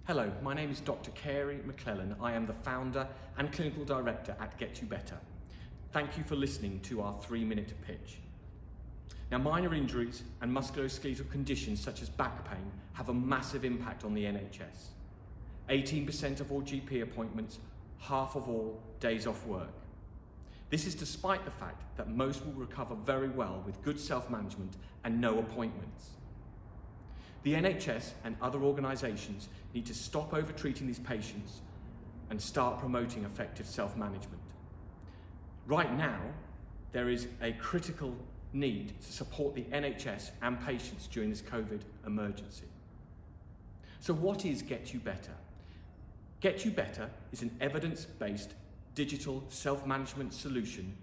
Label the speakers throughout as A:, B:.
A: Hello, my name is Dr. Carey McClellan. I am the founder and clinical director at getUBetter. Thank you for listening to our 3-minute pitch. Now, minor injuries and musculoskeletal conditions such as back pain have a massive impact on the NHS. 18% of all GP appointments, half of all days off work. This is despite the fact that most will recover very well with good self-management and no appointments. The NHS and other organisations need to stop over-treating these patients and start promoting effective self-management. Right now, there is a critical need to support the NHS and patients during this COVID emergency. So what is getUBetter? getUBetter is an evidence-based digital self-management solution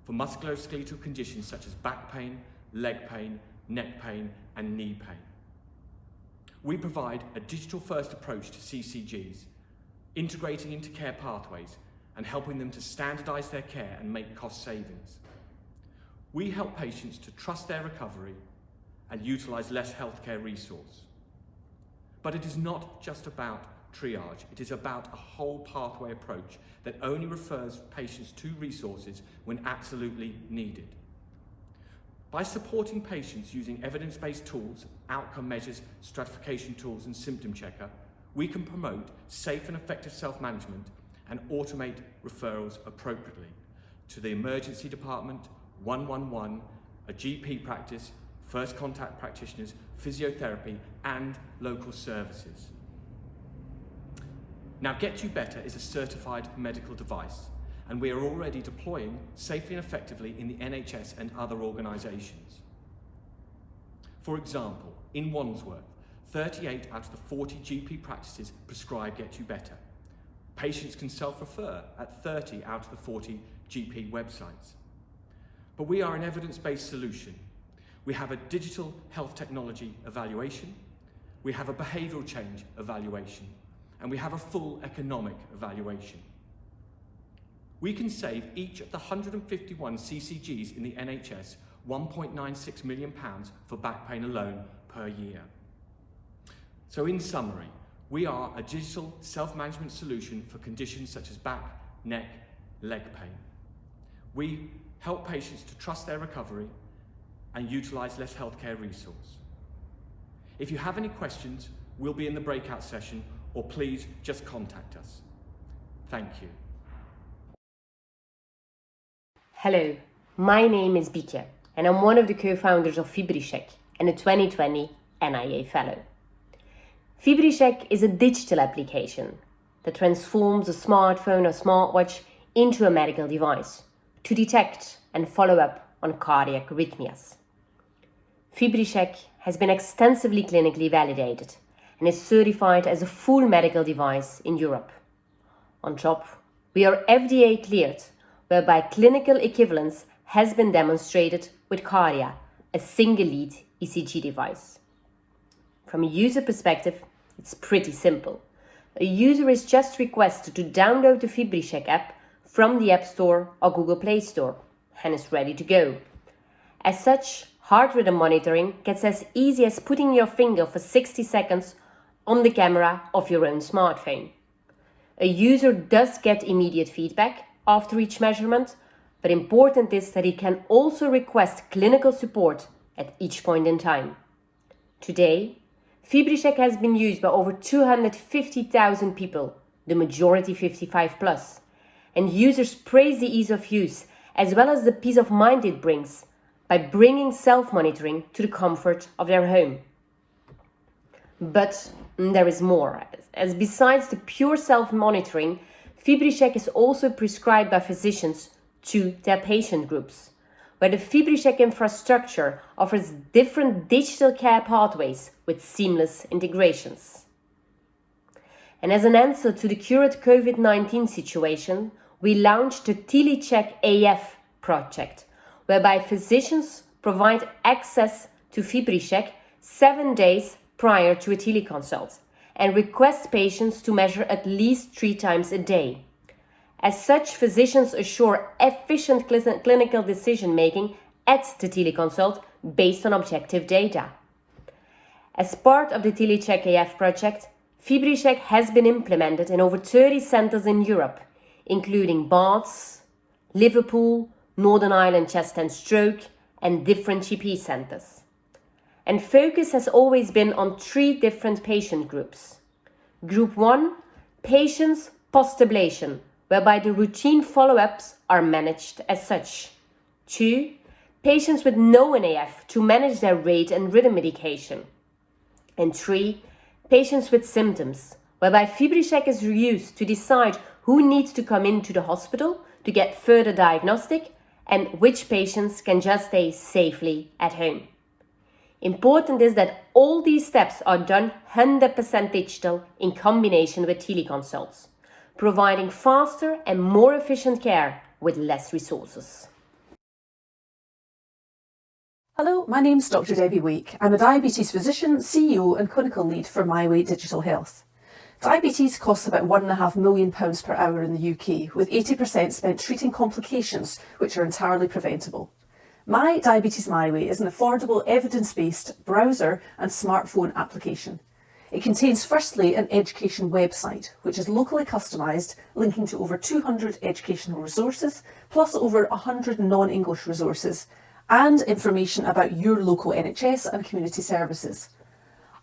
A: for musculoskeletal conditions such as back pain, leg pain, neck pain, and knee pain. We provide a digital-first approach to CCGs, integrating into care pathways and helping them to standardise their care and make cost savings. We help patients to trust their recovery and utilise less healthcare resource. But it is not just about triage, it is about a whole pathway approach that only refers patients to resources when absolutely needed. By supporting patients using evidence-based tools, outcome measures, stratification tools and symptom checker, we can promote safe and effective self-management and automate referrals appropriately to the emergency department, 111, a GP practice, first contact practitioners, physiotherapy and local services. Now, getUBetter is a certified medical device, and we are already deploying safely and effectively in the NHS and other organisations. For example, in Wandsworth, 38 out of the 40 GP practices prescribe getUBetter. Patients can self-refer at 30 out of the 40 GP websites. But we are an evidence-based solution. We have a digital health technology evaluation, we have a behavioural change evaluation, and we have a full economic evaluation. We can save each of the 151 CCGs in the NHS £1.96 million for back pain alone per year. So in summary, we are a digital self-management solution for conditions such as back, neck, leg pain. We help patients to trust their recovery and utilise less healthcare resource. If you have any questions, we'll be in the breakout session, or please just contact us. Thank you.
B: Hello, my name is Bieke and I'm one of the co-founders of FibriCheck and a 2020 NIA Fellow. FibriCheck is a digital application that transforms a smartphone or smartwatch into a medical device to detect and follow up on cardiac arrhythmias. FibriCheck has been extensively clinically validated and is certified as a full medical device in Europe. On top, we are FDA cleared, whereby clinical equivalence has been demonstrated with KiActiv, a single-lead ECG device. From a user perspective, it's pretty simple. A user is just requested to download the FibriCheck app from the App Store or Google Play Store and is ready to go. As such, heart rhythm monitoring gets as easy as putting your finger for 60 seconds on the camera of your own smartphone. A user does get immediate feedback after each measurement, but important is that he can also request clinical support at each point in time. Today, FibriCheck has been used by over 250,000 people, the majority 55+, and users praise the ease of use as well as the peace of mind it brings by bringing self-monitoring to the comfort of their home. But there is more, as besides the pure self-monitoring, FibriCheck is also prescribed by physicians to their patient groups, where the FibriCheck infrastructure offers different digital care pathways with seamless integrations. And as an answer to the current COVID-19 situation, we launched the TeleCheck AF project, whereby physicians provide access to FibriCheck 7 days prior to a teleconsult and request patients to measure at least 3 times a day. As such, physicians assure efficient clinical decision-making at the teleconsult based on objective data. As part of the TeleCheck AF project, FibriCheck has been implemented in over 30 centres in Europe, including Bath, Liverpool, Northern Ireland Chest and Stroke, and different GP centres. And focus has always been on 3 different patient groups. Group 1, patients post-ablation, whereby the routine follow-ups are managed as such. 2, patients with no NAF to manage their rate and rhythm medication. And 3, patients with symptoms, whereby FibriCheck is used to decide who needs to come into the hospital to get further diagnostic and which patients can just stay safely at home. Important is that all these steps are done 100% digital in combination with teleconsults, providing faster and more efficient care with less resources.
C: Hello, my name's Dr. Debbie Wake. I'm a diabetes physician, CEO and clinical lead for MyWay Digital Health. Diabetes costs about £1.5 million per hour in the UK, with 80% spent treating complications which are entirely preventable. My Diabetes MyWay is an affordable, evidence-based browser and smartphone application. It contains firstly an education website, which is locally customised, linking to over 200 educational resources, plus over 100 non-English resources, and information about your local NHS and community services.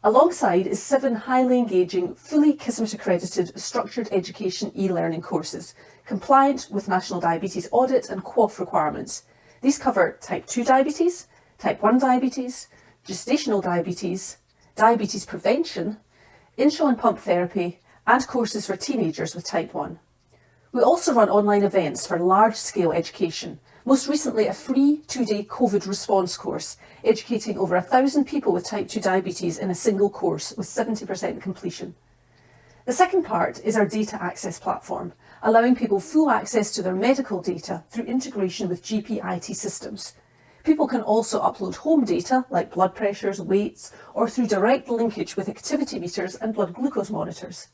C: Alongside is 7 highly engaging, fully Kismet accredited structured education e-learning courses, compliant with National Diabetes Audit and QOF requirements. These cover type 2 diabetes, type 1 diabetes, gestational diabetes, diabetes prevention, insulin pump therapy, and courses for teenagers with type 1. We also run online events for large-scale education, most recently a free 2-day COVID response course, educating over 1,000 people with type 2 diabetes in a single course with 70% completion. The second part is our data access platform, allowing people full access to their medical data through integration with GP IT systems. People can also upload home data like blood pressures, weights, or through direct linkage with activity meters and blood glucose monitors.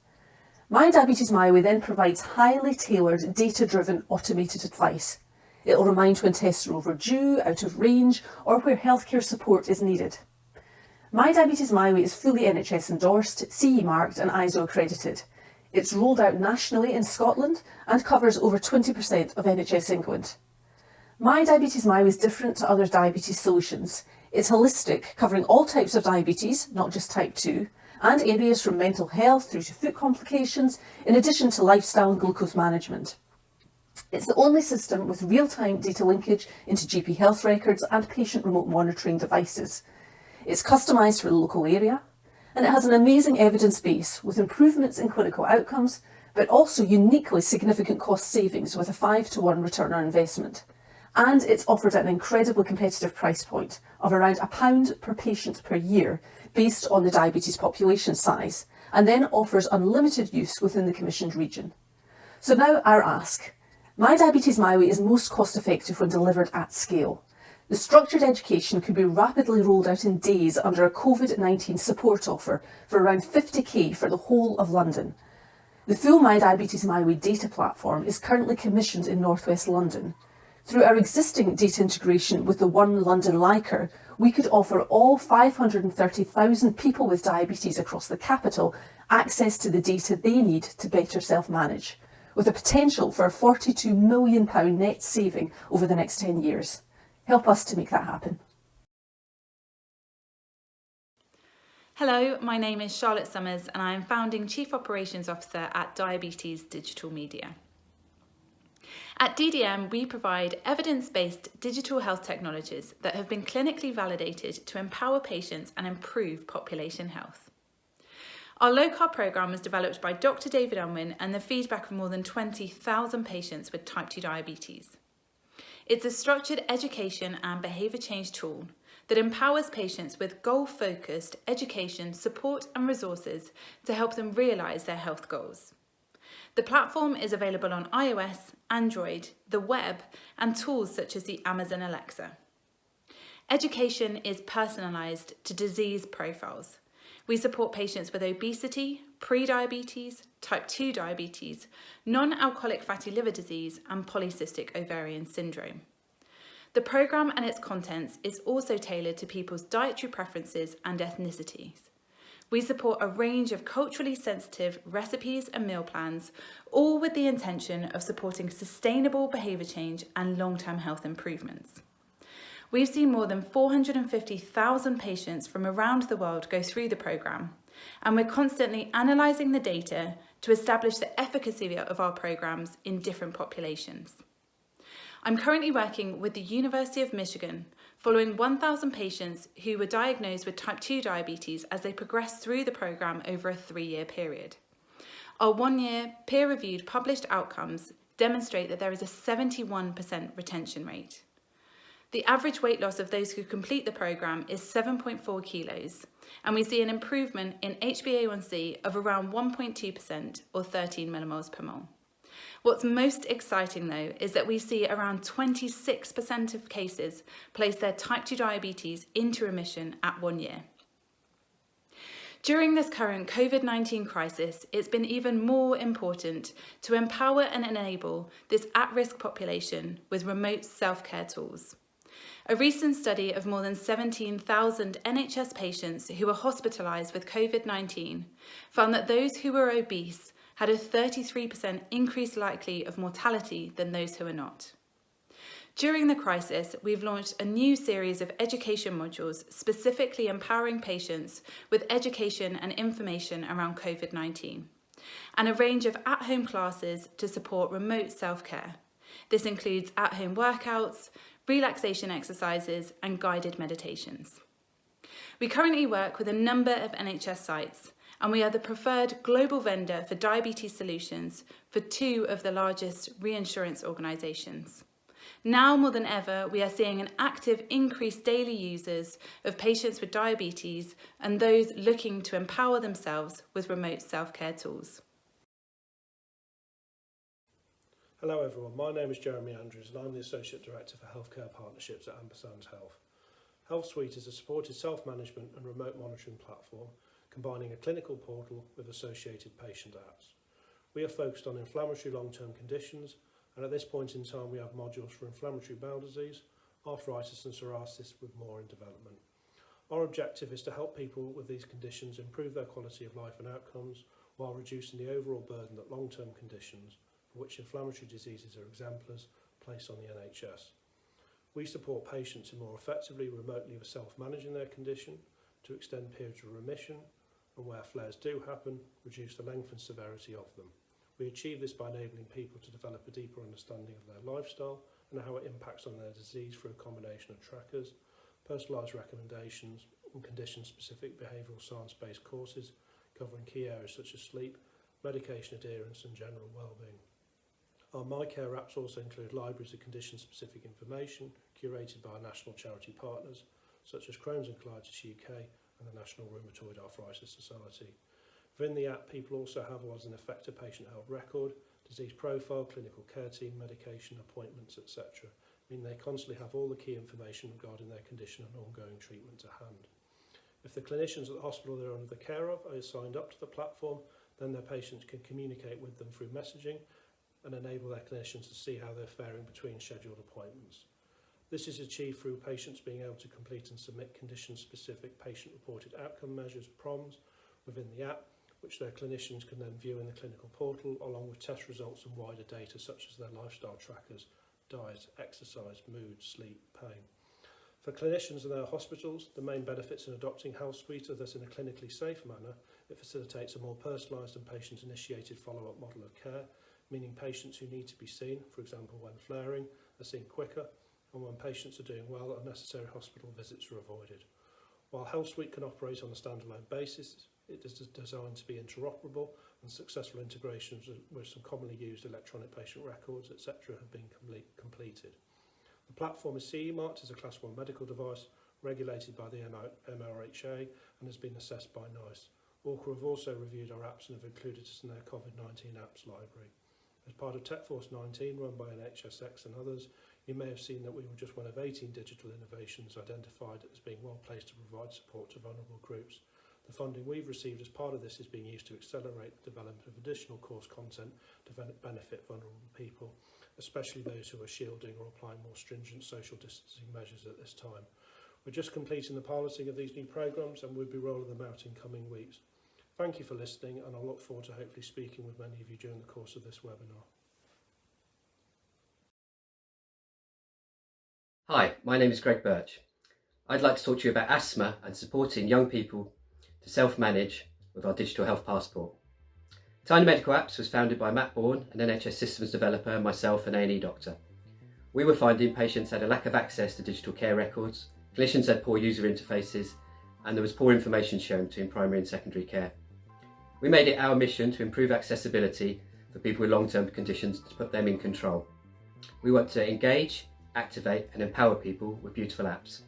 C: My Diabetes MyWay then provides highly tailored, data-driven automated advice. It'll remind when tests are overdue, out of range, or where healthcare support is needed. My Diabetes MyWay is fully NHS endorsed, CE marked and ISO accredited. It's rolled out nationally in Scotland and covers over 20% of NHS England. My Diabetes MyWay is different to other diabetes solutions. It's holistic, covering all types of diabetes, not just type 2, and areas from mental health through to foot complications, in addition to lifestyle and glucose management. It's the only system with real-time data linkage into GP health records and patient remote monitoring devices. It's customised for the local area, and it has an amazing evidence base with improvements in clinical outcomes, but also uniquely significant cost savings with a 5-to-1 return on investment. And it's offered at an incredibly competitive price point of around £1 per patient per year, based on the diabetes population size, and then offers unlimited use within the commissioned region. So now our ask. My Diabetes MyWay is most cost effective when delivered at scale. The structured education could be rapidly rolled out in days under a COVID-19 support offer for around 50k for the whole of London. The full My Diabetes MyWay data platform is currently commissioned in North West London. Through our existing data integration with the One London Liker, we could offer all 530,000 people with diabetes across the capital access to the data they need to better self-manage, with a potential for a £42 million net saving over the next 10 years. Help us to make that happen.
D: Hello, my name is Charlotte Summers and I am Founding Chief Operations Officer at Diabetes Digital Media. At DDM, we provide evidence-based digital health technologies that have been clinically validated to empower patients and improve population health. Our low-carb programme was developed by Dr. David Unwin and the feedback of more than 20,000 patients with type 2 diabetes. It's a structured education and behaviour change tool that empowers patients with goal-focused education, support and resources to help them realise their health goals. The platform is available on iOS, Android, the web and tools such as the Amazon Alexa. Education is personalised to disease profiles. We support patients with obesity, pre-diabetes, type 2 diabetes, non-alcoholic fatty liver disease and polycystic ovarian syndrome. The programme and its contents is also tailored to people's dietary preferences and ethnicities. We support a range of culturally sensitive recipes and meal plans, all with the intention of supporting sustainable behaviour change and long-term health improvements. We've seen more than 450,000 patients from around the world go through the programme, and we're constantly analysing the data to establish the efficacy of our programmes in different populations. I'm currently working with the University of Michigan, following 1,000 patients who were diagnosed with type 2 diabetes as they progressed through the programme over a 3-year period. Our 1-year peer-reviewed published outcomes demonstrate that there is a 71% retention rate. The average weight loss of those who complete the programme is 7.4 kilos, and we see an improvement in HbA1c of around 1.2% or 13 millimoles per mole. What's most exciting though is that we see around 26% of cases place their type 2 diabetes into remission at 1 year. During this current COVID-19 crisis, it's been even more important to empower and enable this at-risk population with remote self-care tools. A recent study of more than 17,000 NHS patients who were hospitalised with COVID-19 found that those who were obese had a 33% increased likelihood of mortality than those who are not. During the crisis, we've launched a new series of education modules specifically empowering patients with education and information around COVID-19, and a range of at-home classes to support remote self-care. This includes at-home workouts, relaxation exercises, and guided meditations. We currently work with a number of NHS sites, and we are the preferred global vendor for diabetes solutions for 2 of the largest reinsurance organisations. Now more than ever, we are seeing an active increased daily users of patients with diabetes and those looking to empower themselves with remote self-care tools.
E: Hello everyone, my name is Jeremy Andrews and I'm the Associate Director for Healthcare Partnerships at Ampersand Health. HealthSuite is a supported self-management and remote monitoring platform combining a clinical portal with associated patient apps. We are focused on inflammatory long-term conditions, and at this point in time we have modules for inflammatory bowel disease, arthritis and psoriasis, with more in development. Our objective is to help people with these conditions improve their quality of life and outcomes while reducing the overall burden that long-term conditions, for which inflammatory diseases are exemplars, place on the NHS. We support patients in more effectively remotely self-managing their condition to extend periods of remission, and where flares do happen, reduce the length and severity of them. We achieve this by enabling people to develop a deeper understanding of their lifestyle and how it impacts on their disease through a combination of trackers, personalised recommendations and condition-specific behavioural science-based courses covering key areas such as sleep, medication adherence and general well-being. Our MyCare apps also include libraries of condition-specific information curated by our national charity partners such as Crohn's and Colitis UK and the National Rheumatoid Arthritis Society. Within the app, people also have what is in effect a patient health record, disease profile, clinical care team, medication, appointments, etc., meaning they constantly have all the key information regarding their condition and ongoing treatment to hand. If the clinicians at the hospital they're under the care of are signed up to the platform, then their patients can communicate with them through messaging and enable their clinicians to see how they're faring between scheduled appointments. This is achieved through patients being able to complete and submit condition-specific patient-reported outcome measures, PROMs, within the app, which their clinicians can then view in the clinical portal, along with test results and wider data such as their lifestyle trackers, diet, exercise, mood, sleep, pain. For clinicians and their hospitals, the main benefits in adopting HealthSuite are that in a clinically safe manner, it facilitates a more personalised and patient-initiated follow-up model of care, meaning patients who need to be seen, for example when flaring, are seen quicker, and when patients are doing well, unnecessary hospital visits are avoided. While HealthSuite can operate on a standalone basis, it is designed to be interoperable, and successful integrations with some commonly used electronic patient records, etc. have been completed. The platform is CE marked as a Class 1 medical device, regulated by the MRHA, and has been assessed by NICE. Orca have also reviewed our apps and have included us in their COVID-19 apps library. As part of TechForce 19, run by NHSX and others, you may have seen that we were just one of 18 digital innovations identified as being well placed to provide support to vulnerable groups. The funding we've received as part of this is being used to accelerate the development of additional course content to benefit vulnerable people, especially those who are shielding or applying more stringent social distancing measures at this time. We're just completing the piloting of these new programmes and we'll be rolling them out in coming weeks. Thank you for listening, and I look forward to hopefully speaking with many of you during the course of this webinar.
F: Hi, my name is Greg Birch. I'd like to talk to you about asthma and supporting young people to self-manage with our digital health passport. Tiny Medical Apps was founded by Matt Bourne, an NHS systems developer, and myself, an A&E doctor. We were finding patients had a lack of access to digital care records, clinicians had poor user interfaces, and there was poor information shown between primary and secondary care. We made it our mission to improve accessibility for people with long-term conditions to put them in control. We want to engage, activate and empower people with beautiful apps.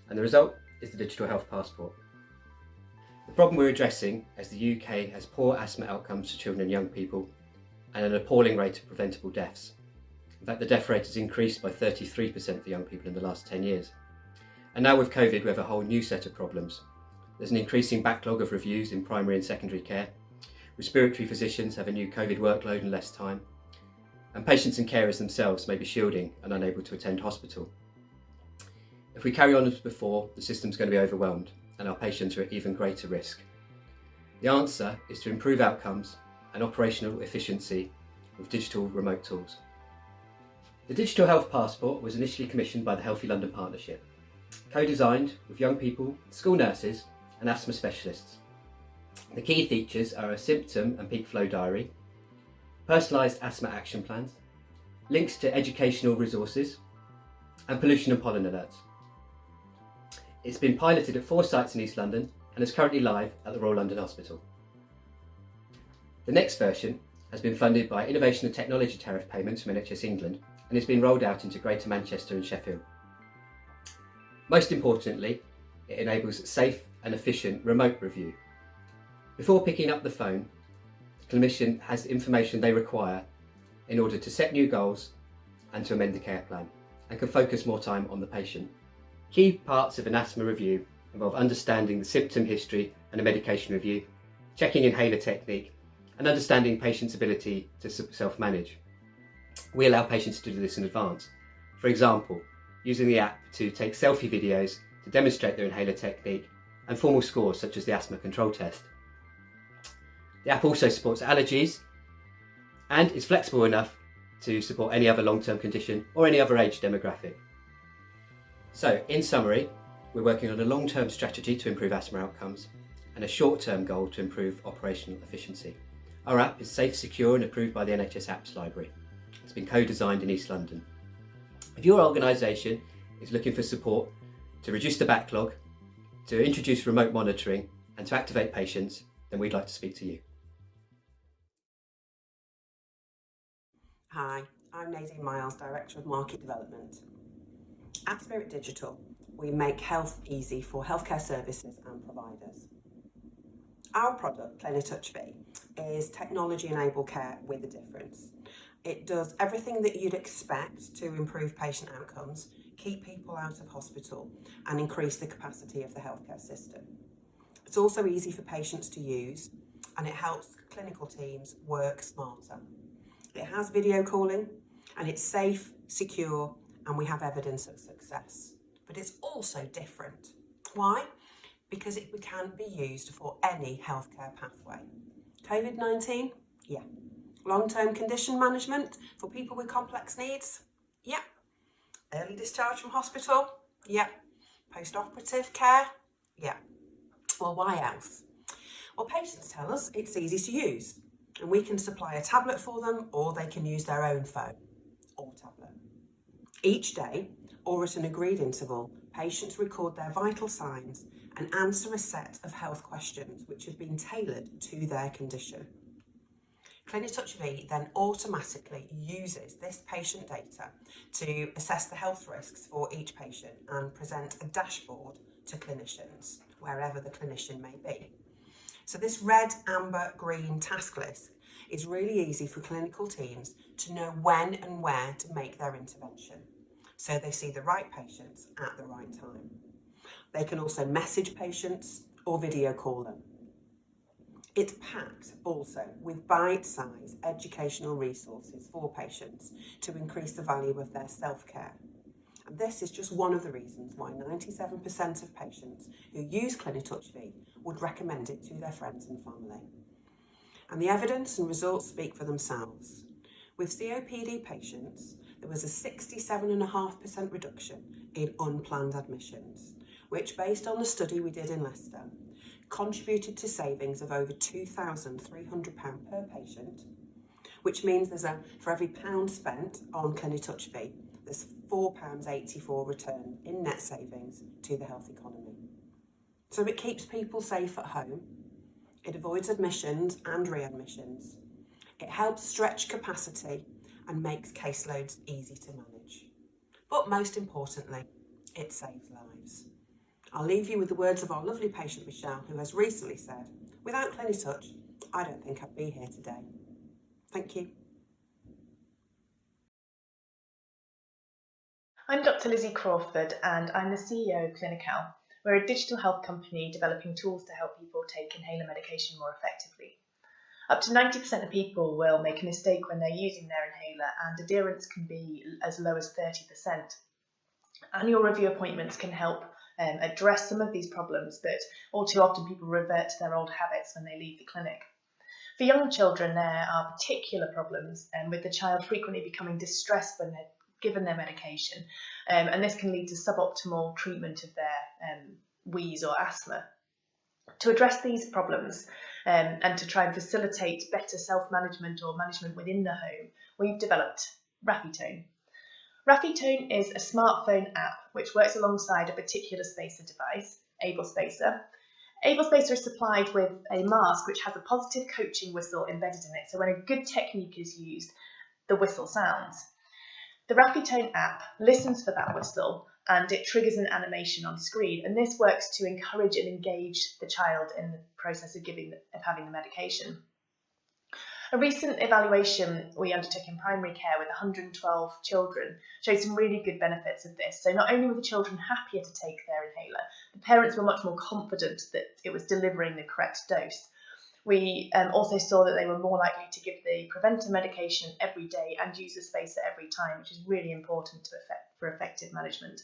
F: And the result is the Digital Health Passport. The problem we're addressing is the UK has poor asthma outcomes for children and young people and an appalling rate of preventable deaths. In fact, the death rate has increased by 33% for young people in the last 10 years. And now with COVID, we have a whole new set of problems. There's an increasing backlog of reviews in primary and secondary care. Respiratory physicians have a new COVID workload and less time. And patients and carers themselves may be shielding and unable to attend hospital. If we carry on as before, the system's going to be overwhelmed and our patients are at even greater risk. The answer is to improve outcomes and operational efficiency with digital remote tools. The Digital Health Passport was initially commissioned by the Healthy London Partnership, co-designed with young people, school nurses and asthma specialists. The key features are a symptom and peak flow diary, personalised asthma action plans, links to educational resources and pollution and pollen alerts. It's been piloted at 4 sites in East London and is currently live at the Royal London Hospital. The next version has been funded by Innovation and Technology Tariff payments from NHS England and is being rolled out into Greater Manchester and Sheffield. Most importantly, it enables safe and efficient remote review. Before picking up the phone, the clinician has the information they require in order to set new goals and to amend the care plan, and can focus more time on the patient. Key parts of an asthma review involve understanding the symptom history and a medication review, checking inhaler technique, and understanding patients' ability to self-manage. We allow patients to do this in advance. For example, using the app to take selfie videos to demonstrate their inhaler technique and formal scores such as the asthma control test. The app also supports allergies and is flexible enough to support any other long-term condition or any other age demographic. So, in summary, we're working on a long-term strategy to improve asthma outcomes and a short-term goal to improve operational efficiency. Our app is safe, secure and approved by the NHS Apps Library. It's been co-designed in East London. If your organisation is looking for support to reduce the backlog, to introduce remote monitoring and to activate patients, then we'd like to speak to you.
G: Hi, I'm Nadine Miles, Director of Market Development. At Spirit Digital, we make health easy for healthcare services and providers. Our product, CliniTouch V, is technology-enabled care with a difference. It does everything that you'd expect to improve patient outcomes, keep people out of hospital, and increase the capacity of the healthcare system. It's also easy for patients to use, and it helps clinical teams work smarter. It has video calling, and it's safe, secure, and we have evidence of success. But it's also different. Why? Because it can be used for any healthcare pathway. COVID-19? Yeah. Long-term condition management for people with complex needs? Yeah. Early discharge from hospital? Yeah. Post-operative care? Yeah. Well, why else? Well, patients tell us it's easy to use, and we can supply a tablet for them, or they can use their own phone or tablet. Each day, or at an agreed interval, patients record their vital signs and answer a set of health questions which have been tailored to their condition. CliniTouch V then automatically uses this patient data to assess the health risks for each patient and present a dashboard to clinicians, wherever the clinician may be. So this red, amber, green task list is really easy for clinical teams to know when and where to make their intervention, so they see the right patients at the right time. They can also message patients or video call them. It's packed also with bite-sized educational resources for patients to increase the value of their self-care. And this is just one of the reasons why 97% of patients who use CliniTouch V would recommend it to their friends and family. And the evidence and results speak for themselves. With COPD patients, there was a 67.5% reduction in unplanned admissions, which, based on the study we did in Leicester, contributed to savings of over £2,300 per patient, which means for every pound spent on CliniTouch V, there's £4.84 return in net savings to the health economy. So it keeps people safe at home, it avoids admissions and readmissions, it helps stretch capacity and makes caseloads easy to manage. But most importantly, it saves lives. I'll leave you with the words of our lovely patient Michelle, who has recently said, "Without CliniTouch, I don't think I'd be here today." Thank you.
H: I'm Dr. Lizzie Crawford and I'm the CEO of Clin-e-cal. We're a digital health company developing tools to help people take inhaler medication more effectively. Up to 90% of people will make a mistake when they're using their inhaler, and adherence can be as low as 30%. Annual review appointments can help address some of these problems, but all too often people revert to their old habits when they leave the clinic. For young children, there are particular problems, with the child frequently becoming distressed when they're given their medication, and this can lead to suboptimal treatment of their wheeze or asthma. To address these problems and to try and facilitate better self-management or management within the home, we've developed Rapitone. Rapitone is a smartphone app which works alongside a particular spacer device, AbleSpacer. AbleSpacer is supplied with a mask which has a positive coaching whistle embedded in it, so when a good technique is used, the whistle sounds. The Rapitone app listens for that whistle and it triggers an animation on screen, and this works to encourage and engage the child in the process of having the medication. A recent evaluation we undertook in primary care with 112 children showed some really good benefits of this. So not only were the children happier to take their inhaler, the parents were much more confident that it was delivering the correct dose. We also saw that they were more likely to give the preventer medication every day and use the spacer every time, which is really important for effective management.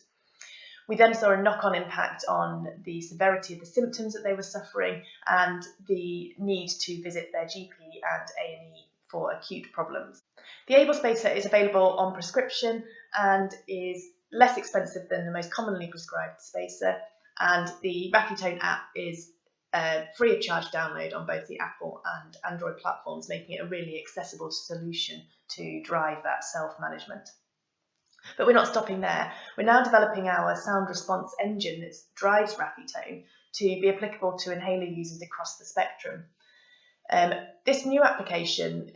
H: We then saw a knock-on impact on the severity of the symptoms that they were suffering and the need to visit their GP and A&E for acute problems. The AbleSpacer is available on prescription and is less expensive than the most commonly prescribed spacer, and the Rapitone app is free of charge download on both the Apple and Android platforms, making it a really accessible solution to drive that self-management. But we're not stopping there. We're now developing our sound response engine that drives Rapitone to be applicable to inhaler users across the spectrum. This new application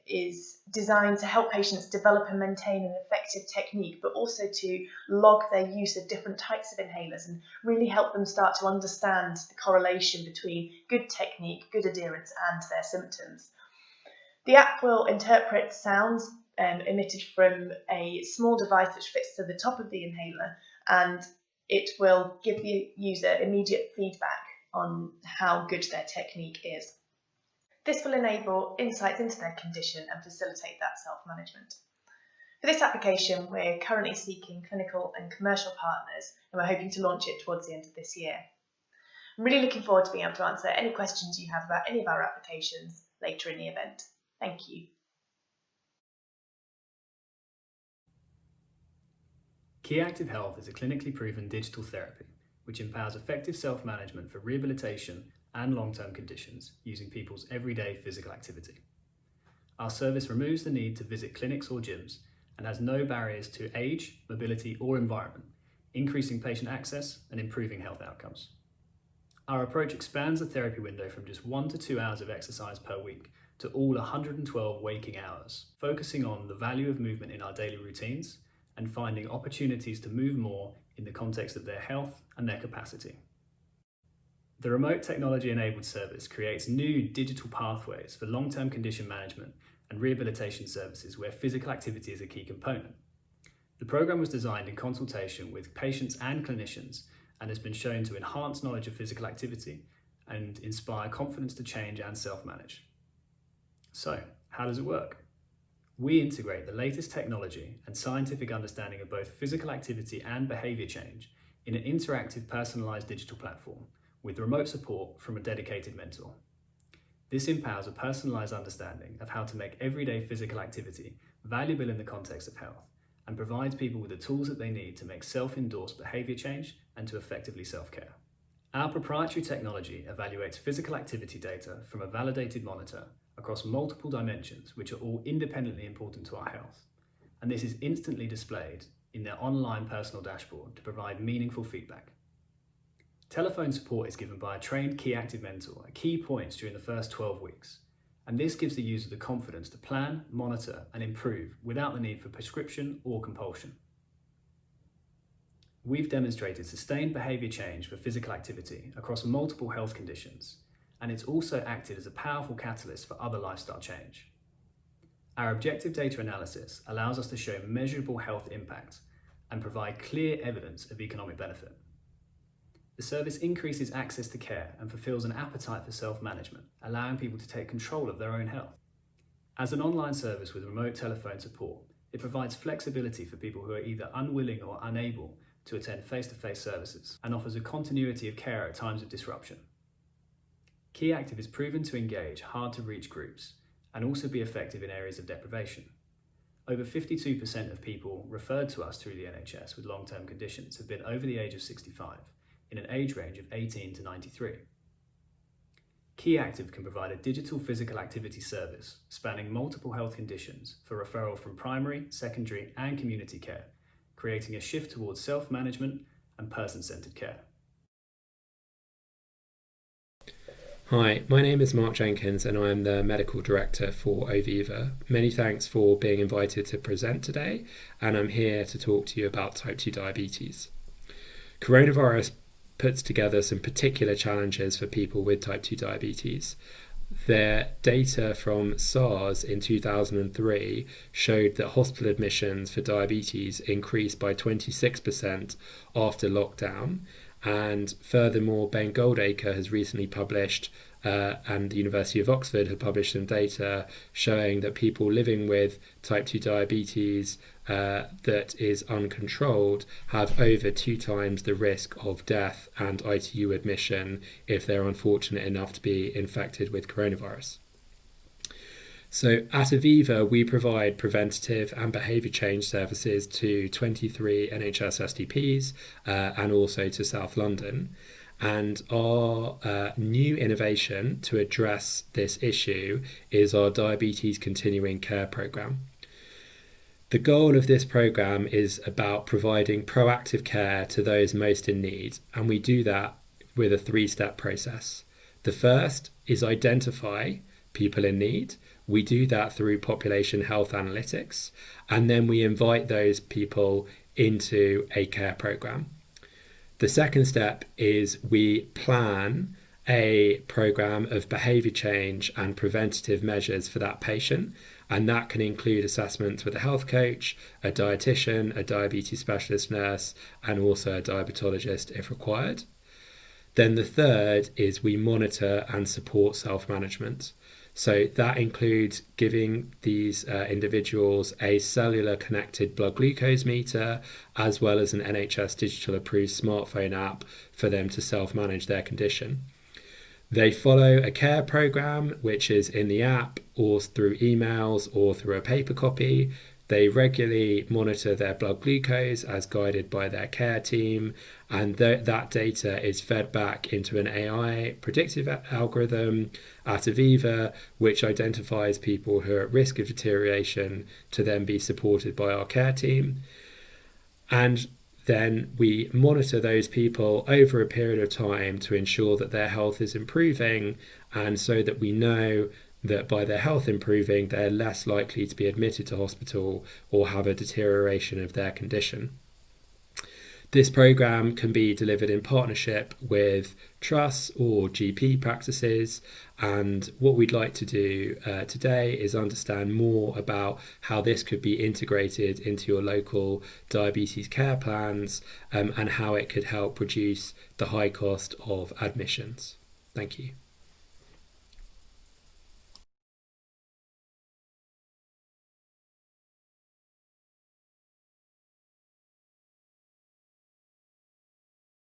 H: is designed to help patients develop and maintain an effective technique, but also to log their use of different types of inhalers and really help them start to understand the correlation between good technique, good adherence, and their symptoms. The app will interpret sounds emitted from a small device which fits to the top of the inhaler, and it will give the user immediate feedback on how good their technique is. This will enable insights into their condition and facilitate that self-management. For this application, we're currently seeking clinical and commercial partners, and we're hoping to launch it towards the end of this year. I'm really looking forward to being able to answer any questions you have about any of our applications later in the event. Thank you.
I: KiActiv Health is a clinically proven digital therapy which empowers effective self-management for rehabilitation and long-term conditions using people's everyday physical activity. Our service removes the need to visit clinics or gyms and has no barriers to age, mobility or environment, increasing patient access and improving health outcomes. Our approach expands the therapy window from just 1 to 2 hours of exercise per week to all 112 waking hours, focusing on the value of movement in our daily routines and finding opportunities to move more in the context of their health and their capacity. The remote technology-enabled service creates new digital pathways for long-term condition management and rehabilitation services where physical activity is a key component. The programme was designed in consultation with patients and clinicians and has been shown to enhance knowledge of physical activity and inspire confidence to change and self-manage. So, how does it work? We integrate the latest technology and scientific understanding of both physical activity and behaviour change in an interactive personalised digital platform with remote support from a dedicated mentor. This empowers a personalised understanding of how to make everyday physical activity valuable in the context of health and provides people with the tools that they need to make self-endorsed behaviour change and to effectively self-care. Our proprietary technology evaluates physical activity data from a validated monitor across multiple dimensions which are all independently important to our health, and this is instantly displayed in their online personal dashboard to provide meaningful feedback. Telephone support is given by a trained KiActiv mentor at key points during the first 12 weeks, and this gives the user the confidence to plan, monitor and improve without the need for prescription or compulsion. We've demonstrated sustained behaviour change for physical activity across multiple health conditions, and it's also acted as a powerful catalyst for other lifestyle change. Our objective data analysis allows us to show measurable health impact and provide clear evidence of economic benefit. The service increases access to care and fulfills an appetite for self-management, allowing people to take control of their own health. As an online service with remote telephone support, it provides flexibility for people who are either unwilling or unable to attend face-to-face services and offers a continuity of care at times of disruption. KiActiv is proven to engage hard-to-reach groups and also be effective in areas of deprivation. Over 52% of people referred to us through the NHS with long-term conditions have been over the age of 65, in an age range of 18 to 93. KiActiv can provide a digital physical activity service spanning multiple health conditions for referral from primary, secondary and community care, creating a shift towards self-management and person-centred care.
J: Hi, my name is Mark Jenkins and I am the Medical Director for Oviva. Many thanks for being invited to present today, and I'm here to talk to you about type 2 diabetes. Coronavirus puts together some particular challenges for people with type 2 diabetes. Their data from SARS in 2003 showed that hospital admissions for diabetes increased by 26% after lockdown. And furthermore, Ben Goldacre has recently published, and the University of Oxford have published some data showing that people living with type 2 diabetes that is uncontrolled have over 2 times the risk of death and ITU admission if they're unfortunate enough to be infected with coronavirus. So at Oviva, we provide preventative and behaviour change services to 23 NHS SDPs and also to South London. And our new innovation to address this issue is our Diabetes Continuing Care programme. The goal of this programme is about providing proactive care to those most in need, and we do that with a 3-step process. The first is identify people in need. We do that through population health analytics, and then we invite those people into a care programme. The second step is we plan a programme of behaviour change and preventative measures for that patient, and that can include assessments with a health coach, a dietitian, a diabetes specialist nurse, and also a diabetologist if required. Then the third is we monitor and support self-management. So that includes giving these individuals a cellular connected blood glucose meter, as well as an NHS digital approved smartphone app for them to self-manage their condition. They follow a care program, which is in the app or through emails or through a paper copy. They regularly monitor their blood glucose as guided by their care team, and that data is fed back into an AI predictive algorithm at Oviva, which identifies people who are at risk of deterioration to then be supported by our care team. And then we monitor those people over a period of time to ensure that their health is improving, and so that we know that by their health improving, they're less likely to be admitted to hospital or have a deterioration of their condition. This programme can be delivered in partnership with trusts or GP practices, and what we'd like to do today is understand more about how this could be integrated into your local diabetes care plans and how it could help reduce the high cost of admissions. Thank you.